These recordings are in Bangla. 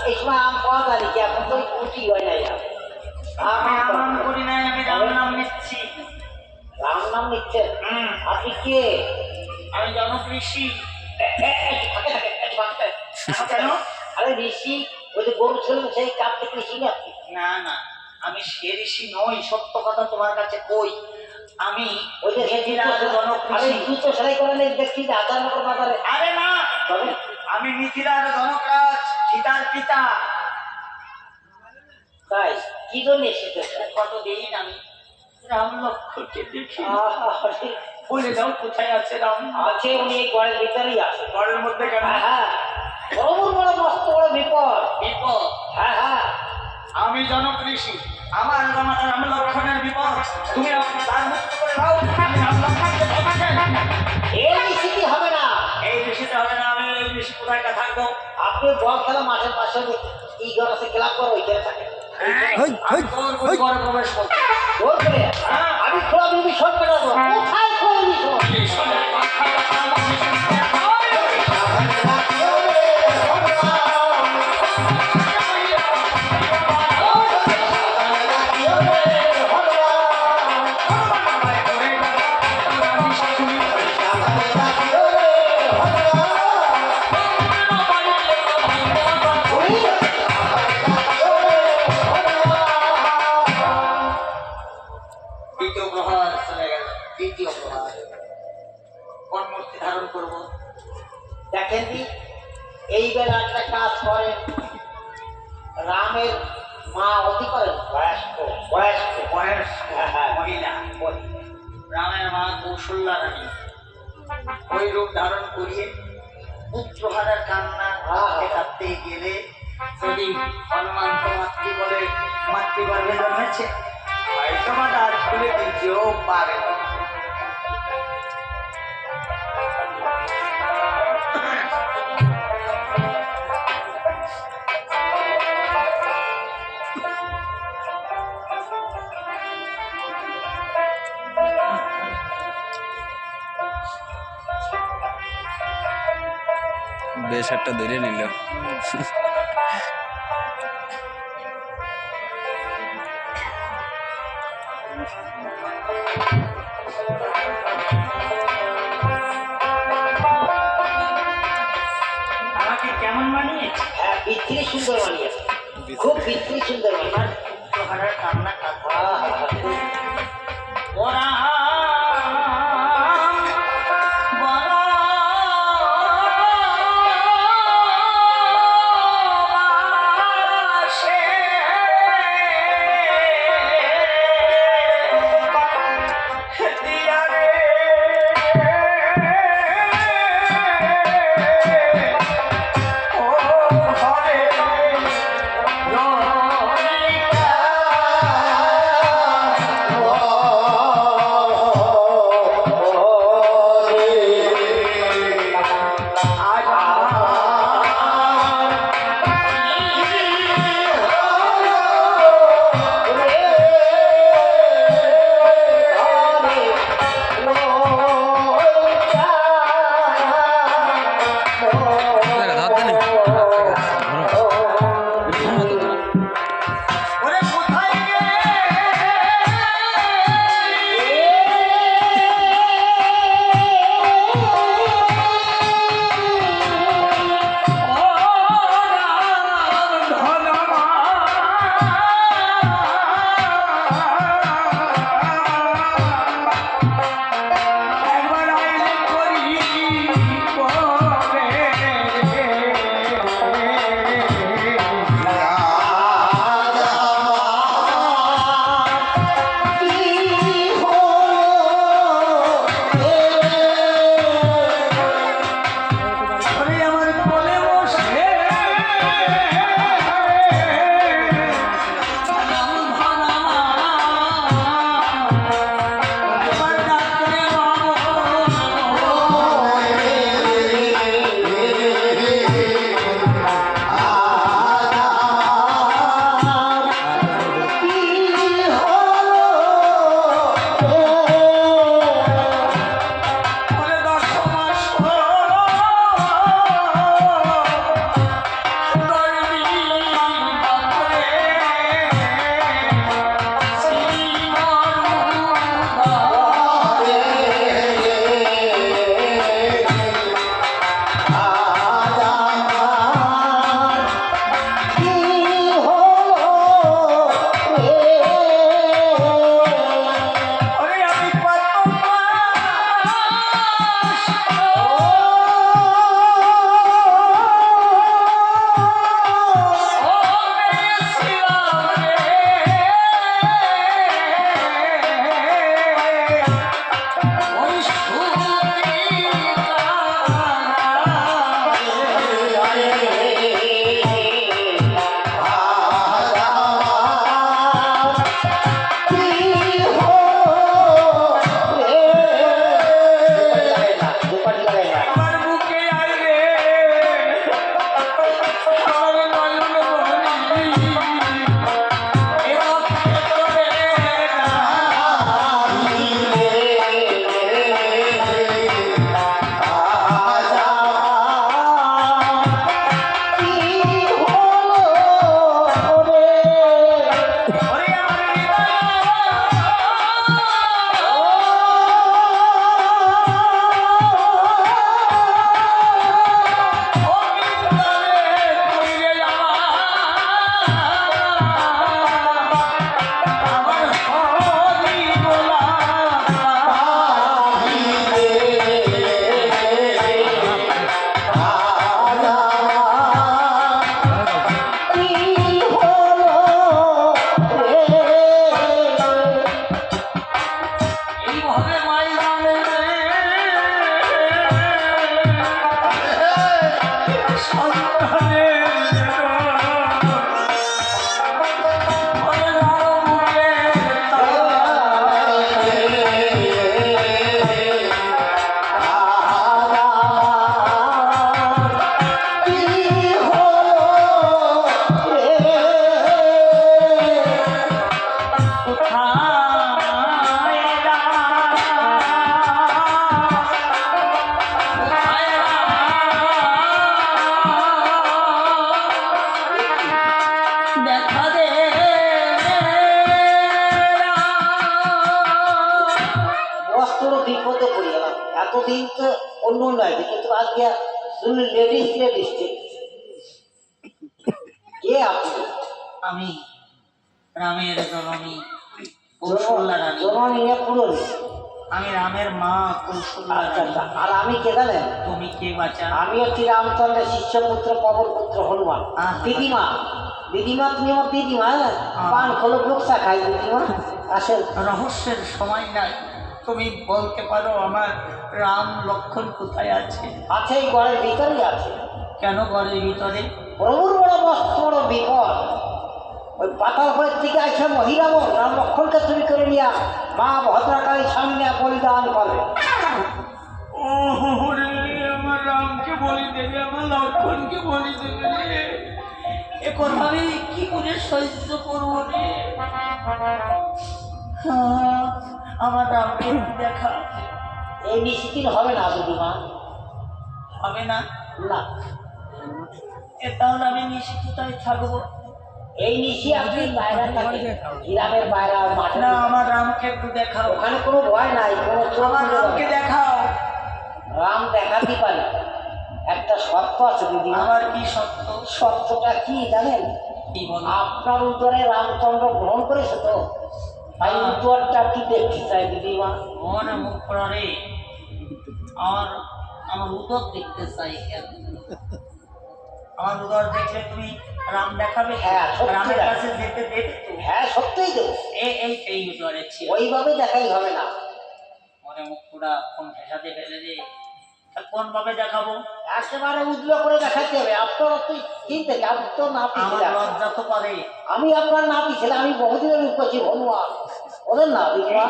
এই সময় আম পাওয়া যায় নাকি? এখন তো উঠি হয় নাই। আমি আম করি নাই, আমি রাম নাম নিচ্ছি। রাম নাম নিচ্ছেন? আপনি কে? আমি জনক ঋষি। কেন? আরে ঋষি ওই যে গরু ছিলেন সেই কাপ থেকে ঋষি না? না না, আমি সে ঋষি নই, সত্য কথা তোমার কাছে কই। আমি ওই যে জনক ঋষি। জুতো সেলাই করে নেই দেখছি যে আচারনগর বাজারে। আরে না, আমি মিথিলার জনকরাজ, সীতার পিতা। তাই কি জন্য এসেছে? কতদিন আমি রাম লক্ষ্মণকে দেখি। বলে দাও কোথায় আছে রাম? আছে, উনি এই ঘরের ভিতরেই আছে। ঘরের মধ্যে কেন? হ্যাঁ, বড় বড় মস্ত বড় বিপদ। বিপদ? হ্যাঁ হ্যাঁ, আমি জনক ঋষি, আমার জামাতা রাম লক্ষ্মণের বিপদ। তুমি তার মুক্ত করে দাও, আমি রাম লক্ষ্মণকে ধোঁকা দেব। এই ঋষিটি হবে না। এই ঋষিতে হবে না। আমি এই ঋষি কোথায় থাকবো? আপনি বল খেলা মাঠের পাশে এই ঘর আছে, ক্লাব করো, ওইখানে থাকে। প্রবেশ করবো। আমি খোলা তুমি শোন পেটাবো। কোথায় খোলা মিশন? দেখেন এই বেলা একটা কাজ করেন, রামের মা অতি করেন বয়স্ক বয়স্ক বয়স্ক মহিলা। রামের মা কৌশল্যা রানী ওই রূপ ধারণ করিয়ে পুত্রহারার কান্না কাঁদতে কাঁদতে গেলে যদি হনুমান তো মাতৃ বলে মাতৃগর্ভে জন্মেছে, হয়তো বা তার খুলে দিতেও পারে। বেশ একটা ধরে নিল। আমাকে কেমন মানিয়েছে? হ্যাঁ, বিচ্ছিরি সুন্দর মানিয়েছে, খুব বিচ্ছিরি সুন্দর মানিয়েছে। পুত্রহারার কান্না কাঁদা ওরা কোথায় দেখা দে বস্ত্র বিপদে পড়ে গেলাম। এতদিন তো অন্য নয়, কিন্তু আজকে শুধু লেডিস কে আপনি? আমি রামের জননী কৌশল্যা রানী। জননী না পুরনী? আমি রামের মা কৌশল্যা আচ্ছা রানী। আচ্ছা। আর আমি কে জানেন? তুমি কে বাঁচা? আমি হচ্ছি রামচন্দ্রের শিষ্যপুত্র পবন পুত্র হনুমান। আহা। দিদিমা, দিদিমা তুমি আমার দিদিমা। পান খোলো লোকসা খাই দিদিমা। আসেন। রহস্যের সময় নাই, তুমি বলতে পারো আমার রাম লক্ষণ কোথায় আছে? আছে, এই ঘরের ভিতরেই আছে। কেন ঘরের ভিতরে? প্রভুর বড় মস্ত বড় বিপদ। ওই পাতাল ঘরের থেকে আসে মহিরাবণ রাম লক্ষণকে চুরি করে নিয়ে মা ভদ্রাকালীর সামনে বলিদান করে। আমার রামকে বলি দেবে, আমার লক্ষণকে বলি দেবে রে। এ কথা আমি কি করে সহ্য করবো রে? আমার রামকে দেখা। এই নিশ্চিত হবে না দিদিমা। হবে না? না, এ তাহলে আমি নিশ্চিততায় থাকবো। এই নিশি আপনি বাইরে থাকেন, গ্রামের বাইরে মাঠে। না, আমার রামকে একটু দেখাও। ওখানে কোনো ভয় নাই, কোনো চোখ আমার খুলে রামকে যাবে না। দেখাও। রাম দেখাতে পারে, একটা শর্ত আছে দিদিমা। আমার কি সত্য? শর্তটা কি জানেন? কি বলো? আপনার উত্তরে রামচন্দ্র গ্রহণ করেছে তো, তাই উত্তরটা কি দেখতে চাই দিদিমা? মনে মুখ করা রে। আমার উদর দেখতে চাই কেন? আমার উদর দেখলে তুমি রাম দেখাবে? হ্যাঁ, সত্যি রামের দেখাবে। কাছে যেতে দেবে তো? হ্যাঁ, সত্যিই দেবো। এই উদরে ছিল। ওইভাবে দেখাই হবে না। মনে মুখ পুরা কোন ভেসাতে ফেলে রে। তা কোন ভাবে দেখাবো? একেবারে উজ্জ্বল করে দেখাতে হবে। আপনার তুই চিনতে আমি তো নাতি আমার ছিলাম। লজ্জা তো পারে। আমি আপনার নাতি ছিলাম, আমি বহুদিনের উপস্থিত হনুমান ওদের না দিদিমা।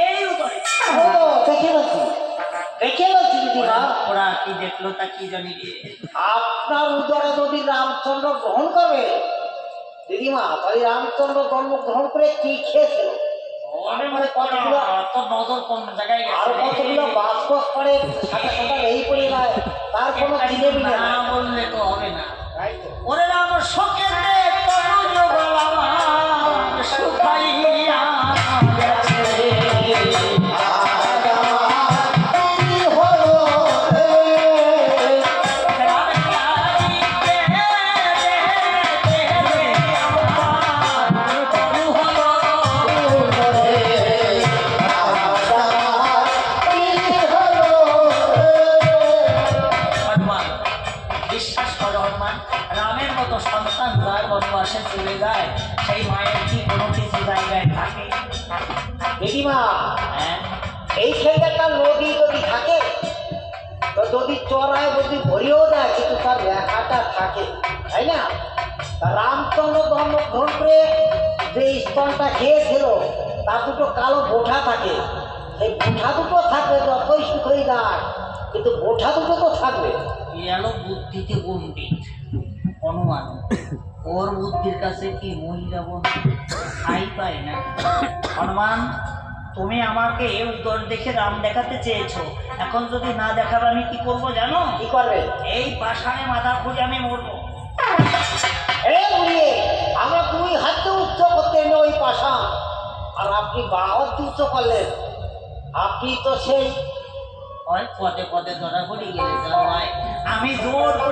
এই উদরে ও দেখে বলছি, দেখে বলছি দিদিমা। ওরা কি দেখলো তা কি জানি রে। আপনার উদরে যদি রামচন্দ্র গ্রহণ করবে দিদিমা, তাহলে রামচন্দ্র জন্মগ্রহণ করে কি খেয়েছিল? ওরে মনে কতগুলো তোর নজর কোন জায়গায় আর গেছে? কতগুলো বাস করে সাথে সাথে এই পড়ে যায়, তার কোনো চিনে মিলে না না। বললে তো হবে না। তাই তো। ওরে রাম শোকেতে তনুজ গলা শুকাইয়া গেছে। কি হলো রে? রাম লাগিতে রে আমার তনু হলো। হনুমান, বিশ্বাস করো হনুমান, রামের মতো সন্তান যার বনবাসে চলে যায় সেই মায়ের কি কোনো কিছু জায়গায় থাকে? দিদিমা, হ্যাঁ, এই ছেলেটা নদী যদি থাকে তো যদি চড়ায় যদি ভরিয়েও দেয়, কিন্তু তার লেখাটা থাকে, তাই না? তা রামচন্দ্র জন্মগ্রহণ করে যে স্তনটা খেয়েছিল তার দুটো কালো বোঠা থাকে। সেই বোঠা দুটো থাকবে যতই সুখই যায়, কিন্তু বোঠা দুটো তো থাকবে। এলো বুদ্ধিতে পণ্ডিত হনুমান। ওর বুদ্ধির কাছে কি মহিলা বন্ধু খাই পায় না? হনুমান, তুমি আমাকে উত্তর দেখে রাম দেখাতে চেয়েছো, এখন যদি না দেখাবে আমি কি করবো জানো? কি করবে? এই পাষাণে মাথা খুঁজে আমি মরবো। বুড়িয়ে আমরা 2 হাতে উচ্চ করতে এনে ওই পাশা, আর আপনি বাহাত উচ্চ করলেন। আপনি তো সেই হয় পদে পদে ধরা পড়ে গেলে যাওয়ায় আমি জোর করে